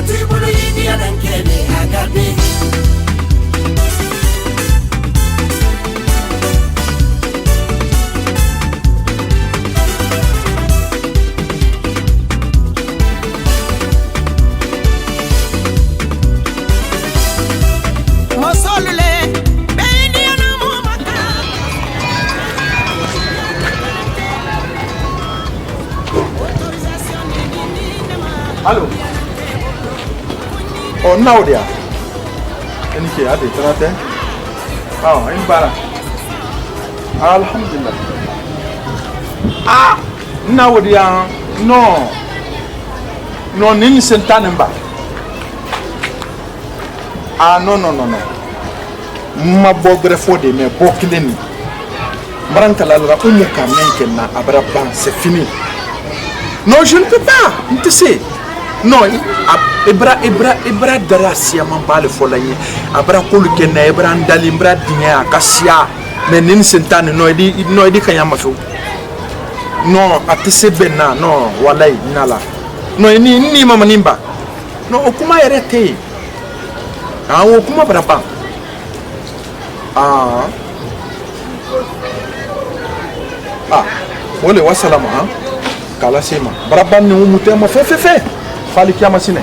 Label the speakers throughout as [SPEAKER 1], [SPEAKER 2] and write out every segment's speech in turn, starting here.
[SPEAKER 1] tribulu yini adankele agabe
[SPEAKER 2] Allô. Oh, Naudia. Ini ke ada terate. Oh, ini bara. Alhamdulillah. Ah, Naudia. No. No, nini sentane mba. Ah, no. Ma bogre fode me bokleni. Marantala la umu kamenke na abraban, c'est fini. Non, je ne peux pas. Tu sais. Non, Ibra Darasia Mambale Folaye, Abra Kulukena, Ibra Dalimbra Dinia, Cassia, Menin Sentane, no, Noidi Kayamafu. No, Atise Bena, no, Walay, Nala. No, ni Mamanimba. No, Okuma Erete. Ah, Okuma Brapa. Ah, Ole Wasalama, hein? Kalasema. Braba ni umutema fe. Fali kiama sine.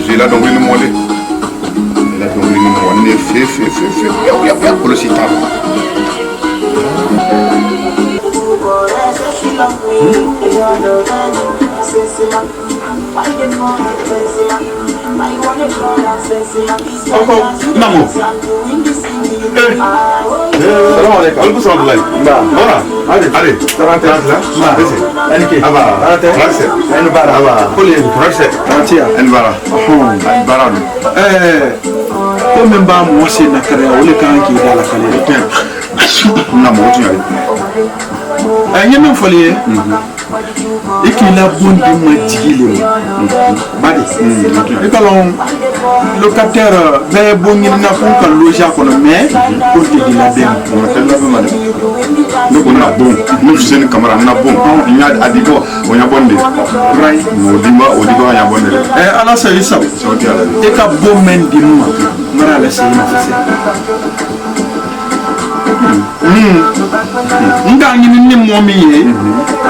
[SPEAKER 3] J'ai la dongle molé. La dongle molé fait. Ya pour le citable. Maman.
[SPEAKER 2] Salam alaikum.
[SPEAKER 3] Alaikum salam. Voilà. Allez.
[SPEAKER 2] Tarante là. Enke.
[SPEAKER 3] Aba.
[SPEAKER 2] Tarante.
[SPEAKER 3] Raxe.
[SPEAKER 2] En bara.
[SPEAKER 3] Aba.
[SPEAKER 2] Kole.
[SPEAKER 3] Raxe.
[SPEAKER 2] Tantia.
[SPEAKER 3] En bara. Bara.
[SPEAKER 2] Ko men ba mo se na kare o le kan ki dala kale.
[SPEAKER 3] Na mo tu
[SPEAKER 2] ay. Nyame foliye. Ikila bondi ma jigile. Badi. Ikalon locataire be bongi na fon kan loja kono mais ko de la dem.
[SPEAKER 3] On appelle la femme. Nous on a bon. Nous c'est une caméra on a bon. Il y a adigo on a bonde. Rai. Odiba on a bonde.
[SPEAKER 2] Ala sa yisa.
[SPEAKER 3] Sauti ala.
[SPEAKER 2] E ka bo men di mo. Mara la se na se. Nga ni mo mi ye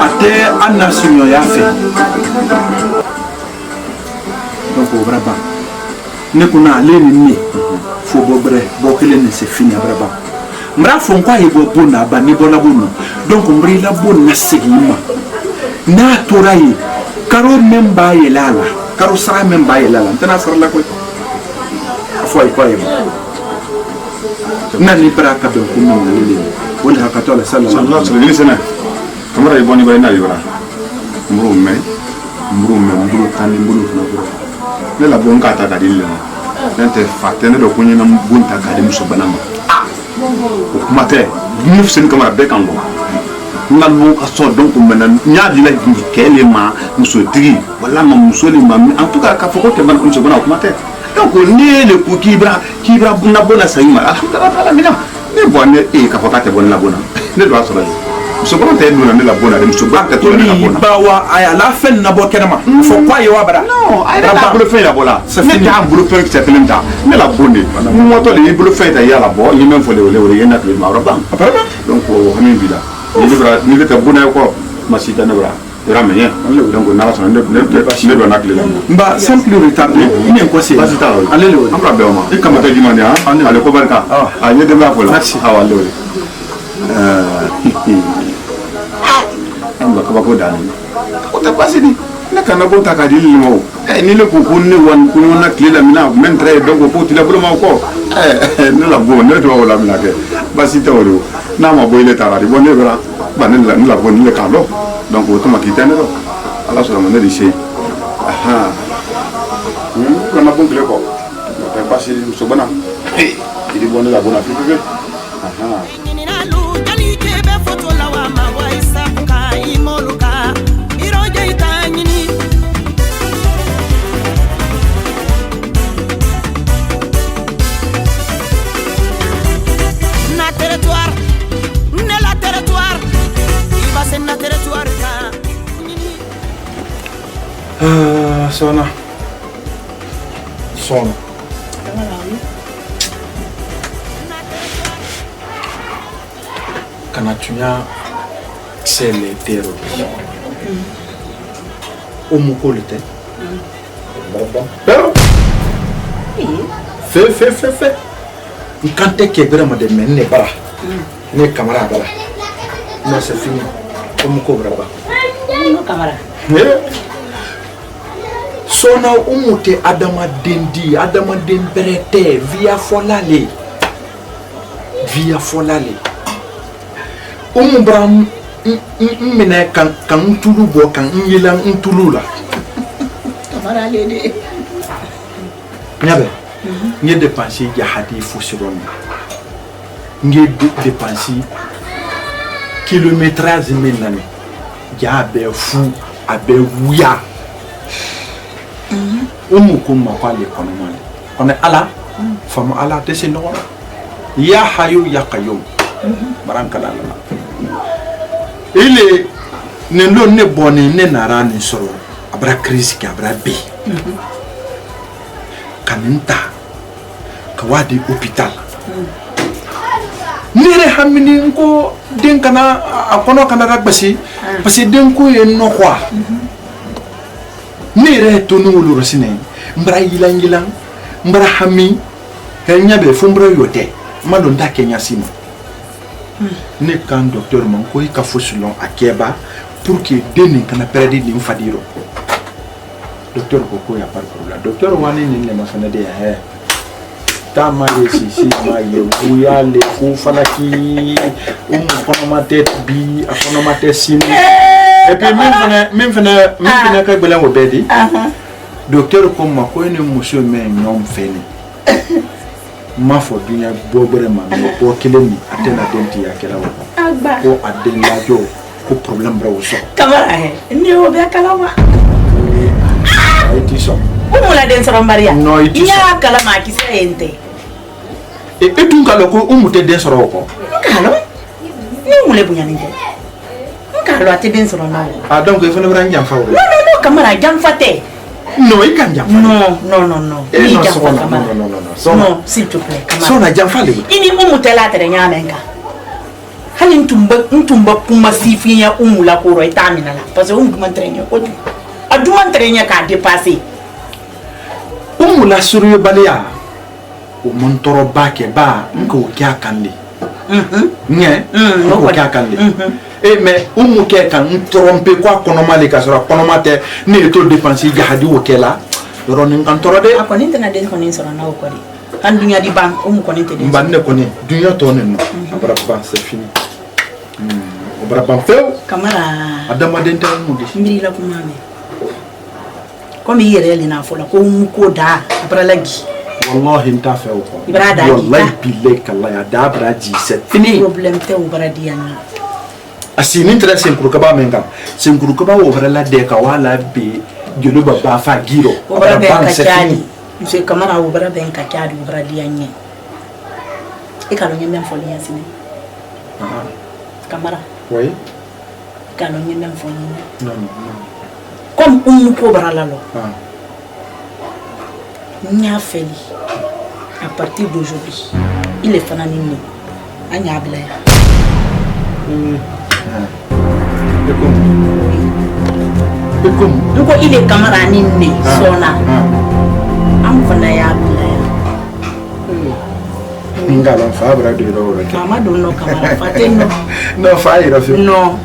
[SPEAKER 2] ate anasunyo ya fe donc braba ne kuna ale ni fo bobre bokele ne se fini braba mra fo kwa ye bo bona ba ni bona bono donc mri la bona segima na torayi karo memba ye lala karo sara memba ye lala tana sara la ko fo ay ko ye nani para ka do ko no lele wala hakatola sallallahu
[SPEAKER 3] alaihi wasallam sana kamera iboni bayna yora mburu tani mburu ne la bon kata ka dille nente fatene do kunyi na bunta ka dimu so banama kumate nuf sen kamera be kango ngal mo ka so donc menan nyaadi la kele ma muso tigi wala ma muso li ma en tout cas ka foko te ban so bana kumate donc ne le ku kibra na bona sayima alhamdulillah mina ne bonne e ka foka te bona bona ne do asora so bon te nuna ne la bona de so blanca to ne la bona
[SPEAKER 2] bawa aya la fen na bo kenama fo kwa ye wabara
[SPEAKER 3] non ay la bulu fe la bola ne ta bulu fe te pelenta ne la bonne mo to le bulu fe ta ya la bo ni men fo le yena to ma roba donc hamin bila ni le ta bona ko masita ne bra ramenya donc na la so ne do na kle
[SPEAKER 2] mba simple retard ni en quoi c'est allez le
[SPEAKER 3] ambra be ma e kamata jimani ha ale ko barka a ye de ba ko la ha wale amba ka ko dani ko ta pasini ne kana bo ta ka dili mo ni le ko kunni wan kunni na kle la mina men très donc ko tila bolo ma ko ne la bo ne do wala mina ke basita wolo na ma bo ile tarari bo ne bra ba ne la bo ne le kalo donc autant makita ne do ala so ma ne di sei aha kana bon kle ko ta pasini so bana il bon la bonne afrique aha
[SPEAKER 2] Sona. Kana tunya c'est les terroristes. Au Moukolite. Fais. Quand tu es vraiment de mener bara, les camarades bara. Non, c'est fini. Au Moukobra.
[SPEAKER 4] Non, camarade.
[SPEAKER 2] Sona umute Adama Dendi, Adama Demberete, via Folale. Umbram mine kan tulu bo kan yilan tulu la.
[SPEAKER 4] Camarade de.
[SPEAKER 2] Nyabe. Nye dépenser ya hadi fusiron. Nye dépenser kilométrage minane. Ya be fou abe wuya. Umukum makwali konomale. Kone ala fama ala tese no. Ya hayu ya qayyum. Barankala la. Ile nelo ne boni ne nara ni soro abra crise ki abra be. Kaninta kawadi hôpital. Nere hamini nko den kana akono kana ragbasi parce que den ko e no kwa. Nere tonu wulu rosine mbra yilangilan mbra hami henya be fumbra yote malonda Kenya sima. Ne kan docteur man ko ka fosulon akeba pour que den kana perdre ni fadiro. Docteur Koko ya pas de problème. Docteur Wani ni ma fana de he. Tama si ma ye uya le ku falaki kono ma tête bi kono ma tête sin. Et puis même fana ka bela wo bedi. Docteur ko ma ko ni monsieur mais ñom feni. Ma fo dunya bobere ma ko keleni atena denti ya kala wo. Ko aden la jo ko problème bra wo so.
[SPEAKER 4] Kamara he. Ni o be kala wa.
[SPEAKER 2] Itiso.
[SPEAKER 4] Umula den soro Maria.
[SPEAKER 2] No itiso.
[SPEAKER 4] Ya kala ma ki sente.
[SPEAKER 2] E tungalo ko umute den soro ko.
[SPEAKER 4] Kalo? Ni umule bunya ninge. Kalo ate den soro na.
[SPEAKER 2] Ah donc il faut ne pas en faire.
[SPEAKER 4] Non, Kamara jamfate.
[SPEAKER 2] Non, il can jamfa.
[SPEAKER 4] Non. Ni jamfa Kamara. Non, s'il te plaît, Kamara.
[SPEAKER 2] Sona jamfa le.
[SPEAKER 4] Ini umute la tere nyamenga. Hali ntumba kuma sifinya umula ko ro itamina la. Parce que umuma trenye ko. Aduma trenye ka dépasser.
[SPEAKER 2] Umula suru balia. O montoro bake ba nko kya kande. Nye, nko kya kande. Mais umu ke kan tromper quoi konomale ka sura konomate ni to dépenser jahadi o kela. Ronin kan toro de.
[SPEAKER 4] Akoni tena den konin sura na ko di. Kan dunya di ban umu konin te den.
[SPEAKER 2] Banne konin dunya to ne no. Abra ban c'est fini. Abra ban feu.
[SPEAKER 4] Kamara.
[SPEAKER 2] Adama den ta mu di.
[SPEAKER 4] Mbiri la kuma me. Comme hier elle na fola ko umu ko da abra lagi.
[SPEAKER 2] Wallahi nta feu ko.
[SPEAKER 4] Ibrada.
[SPEAKER 2] Wallahi billahi kallah da braji c'est fini.
[SPEAKER 4] Problème te u bradi yana.
[SPEAKER 2] Asi ni tra sen kurukaba menga. Sen kurukaba wo bara la de ka wala be jolo baba fa giro.
[SPEAKER 4] O bara ben ka kyadi. Monsieur Kamara o bara ben ka kyadi o bara dianye. E ka lo nyem foli yasine. Kamara.
[SPEAKER 2] Oui.
[SPEAKER 4] Ka lo nyem foli.
[SPEAKER 2] Non.
[SPEAKER 4] Comme ko bara la lo. Nya feli. À partir d'aujourd'hui, il est fananini. Anya abla. Donc il est camarade nini sona. Am fana ya abla.
[SPEAKER 2] Ngala fa bra de ro.
[SPEAKER 4] Mama don't know camarade fateno.
[SPEAKER 2] No fa ira fi.
[SPEAKER 4] No.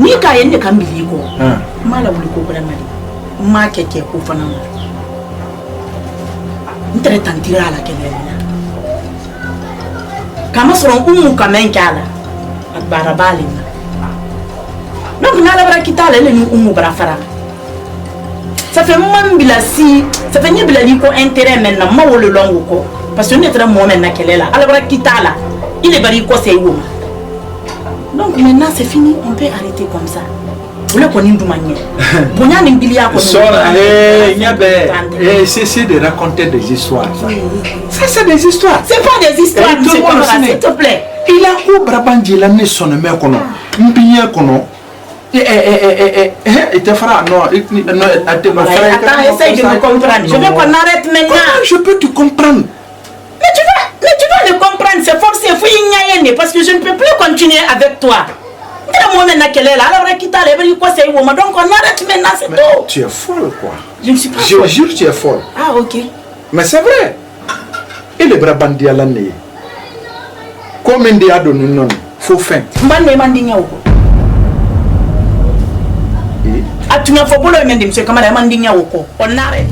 [SPEAKER 4] Ni ka yende kambili ko. Mala wuli ko bra mali. Ma keke ko fana ma. Ntere tantira la kelena. Kama soron kamen kala. Akbara balina. Donc nala bara kitala le ni bara fara. Ça fait moins bilasi, ça fait ni bilali ko intérêt maintenant ma wolo longo ko parce que on est très moment na kelela. Ala bara kitala. Il est bari ko c'est wo. Donc maintenant c'est fini, on peut arrêter comme ça. Vous le connaissez du manière. Bonya ni bilia ko.
[SPEAKER 2] Sora c'est de raconter des histoires. Ça c'est des histoires.
[SPEAKER 4] C'est pas des histoires, c'est comme ça, s'il te plaît.
[SPEAKER 2] Il a ko brabandi la ne sonne me kono. Mbinya kono. Il te fera, non,
[SPEAKER 4] attends, essaye de me comprendre. Je veux qu'on arrête maintenant.
[SPEAKER 2] Comment je peux te comprendre?
[SPEAKER 4] Mais tu vas le comprendre, c'est forcé, il faut y gagner parce que je ne peux plus continuer avec toi. Donc on arrête maintenant, c'est tout.
[SPEAKER 2] Tu es folle, quoi.
[SPEAKER 4] Je ne suis pas
[SPEAKER 2] folle. Je jure, tu es folle.
[SPEAKER 4] Ah, ok.
[SPEAKER 2] Mais c'est vrai. Et les bras bandits à l'année. Comme un dia de nous, faut fin.
[SPEAKER 4] Ah, tu n'as pas besoin de me dire comment la mandigne au co. On arrête.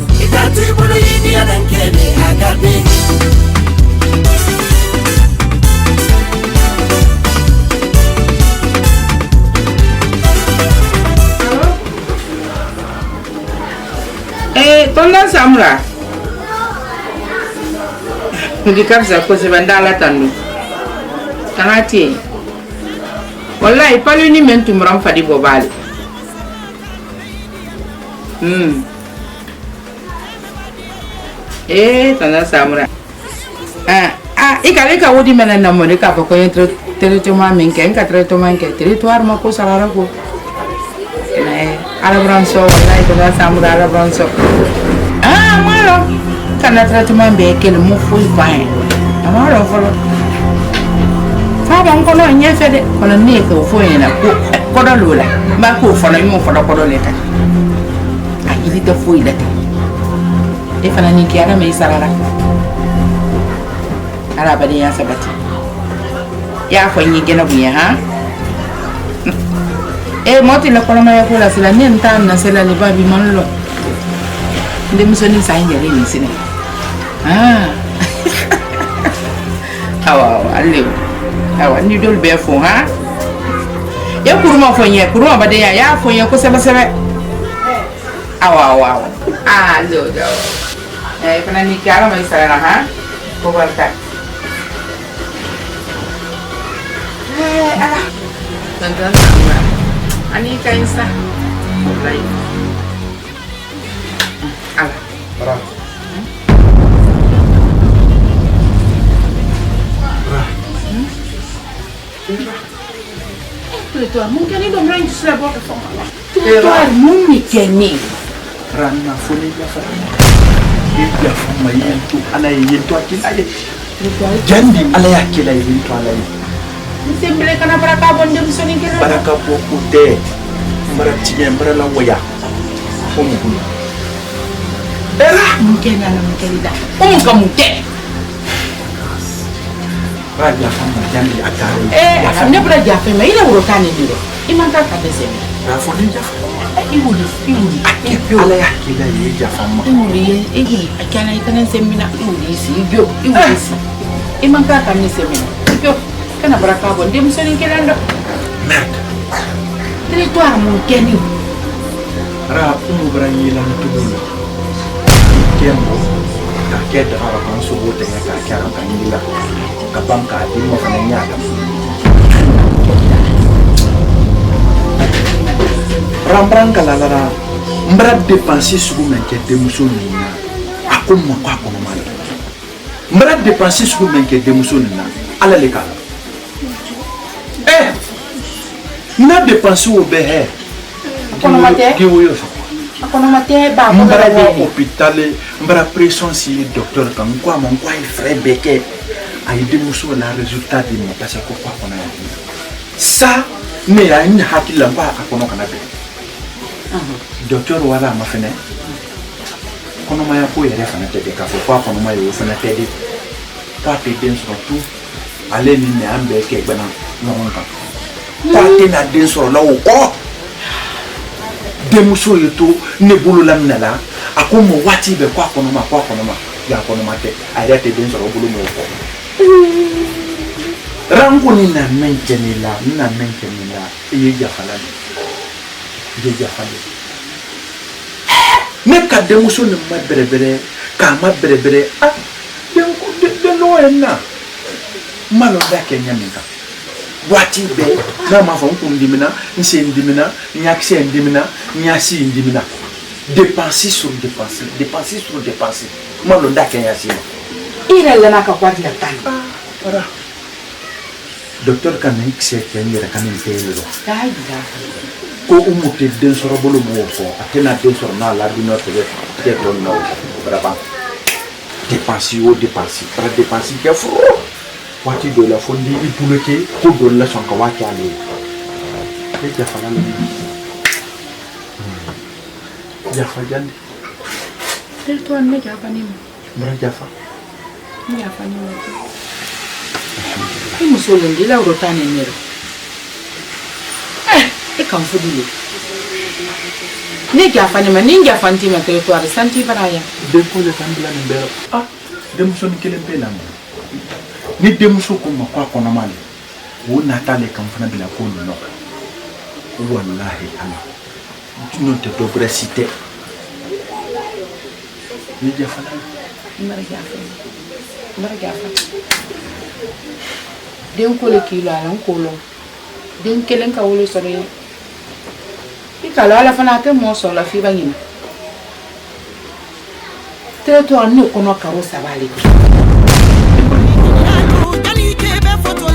[SPEAKER 5] Tonton Samra. Ndi kabza ko se bandala tanu. Tanati. Wallahi palu ni men tumram fadi bobale. Tonton Samra. Ikale ka wodi mena na mo de ka ko territoire men ken ka traitement ke territoire ma ko sarara ko. Alabranso wallahi Tonton Samra alabranso. Malo kana traitement be ke le mo fo fine. Amaro folo. Fa ba ko no nya fede kono ne ko fo ina ko do lula. Ba ko fo na mo fo do ko do leta. Ili te fo ila. E fana ni kiara me sarara. Ara ba ya sabati. Ya fo ni gena buya ha. Moti la kono ma ya ko la sila ni ntan na sila li ba bi man lo. Ndem so ni sa njale ni sine. Awa awa ni dol be fo ha. Ya kuruma fo nye kuruma ba de ya fo nye ko sebe sebe. Awa. Allo. Kana ni kala mai sara ha. Ko barka. Tonton Samra. Ani kain sa. Mulai.
[SPEAKER 2] Ra.
[SPEAKER 5] Tutor mungkin ini domrang sudah bawa ke sana. Tutor mungkin ni.
[SPEAKER 2] Rana foni ya fa. Ya fa mai yantu ana yantu akin aje. Jandi ala ya kila yantu ala.
[SPEAKER 5] Sembele kana baraka bonde musoni kira.
[SPEAKER 2] Baraka pokute. Maratinya barala waya. Omu.
[SPEAKER 5] Mungkin ala mungkin ida. Mungkin.
[SPEAKER 2] Raja fama jandi atari.
[SPEAKER 5] Amne bra jafe me ila urotani ndio. Imanta kadeseme.
[SPEAKER 2] Rafoni jafa.
[SPEAKER 5] Ihuli.
[SPEAKER 2] Ala ya kila ye jafa ma.
[SPEAKER 5] Ihuli akana ikana semina ihuli si ibyo. Ihuli si. Imanta kadeseme. Ibyo. Kana baraka bonde musoni kelando.
[SPEAKER 2] Merde.
[SPEAKER 5] Territoire mungkin ni.
[SPEAKER 2] Ra bra yila ntubula. Kembo. Ka keda ara kan subo te ka kara kan yila. Kapam ka di mo fana nyaka. Rambrang kala mbra dépenser sugu men ke demuso nina akomma kwa kono mali mbra dépenser sugu men ke demuso nina ala le kala na dépenser au be
[SPEAKER 5] kono mate
[SPEAKER 2] ki wo yo
[SPEAKER 5] kono mate ba ko
[SPEAKER 2] mbra
[SPEAKER 5] be
[SPEAKER 2] hôpital mbra pression si docteur kan kwa mon kwa frère beke ay demuso la résultat di mo parce que kwa kono ça ne ya ni hakila ba akono kana be docteur wala ma fene kono ma ya ko yere fana tede ka fo kwa kono ma yo fana tede pa te den surtout ale ni ne ambe ke gbana no ka pa te na den so la o ko de muso yeto ne bulu la minala akomo wati be kwa kono ma ya kono ma te ale te den so bulu mo ko rangu ni na menkenila iye jafala ne ka demuso ni ma berebere ka ma berebere de no enna malo da kenya minka wati be na ma fon kum dimina nse ndimina nyakse ndimina nyasi ndimina dépenser sur dépenser malo da kenya sima
[SPEAKER 5] ira lana ka kwati la tan
[SPEAKER 2] para docteur kan ngi se kenya kan ngi telo ko umu te den sɔrɔ bolo mɔgɔw fɔ a tɛna den sɔrɔ n'a ladonna tigɛ dɔ nɔ baraba dépense o dépense para dépense kɛ furu waati dɔ la fo ni i bolo kɛ ko dɔ la sɔn ka waati ale ye e jafala la jafa jandi
[SPEAKER 5] te to ne jafa ni
[SPEAKER 2] mara jafa
[SPEAKER 5] ni jafa ni ko muso lo ndila ro tane nero e kan fudi ne jafa ni ma ni jafa nti ma te to ar santi baraya
[SPEAKER 2] de ko le tan bila ni bero ah dem so ni kelen pe la ni dem so ko ma kwa kona mali wo na ta le kan fana bila ko no wallahi ana non te dobre cité ni jafa
[SPEAKER 5] mara jafa den ko le kilo ala ko lo den kelen ka wolo so re i kala ala fana ke mo so la fi bangina te to an ko no ka ro sabali
[SPEAKER 1] ani ke be foto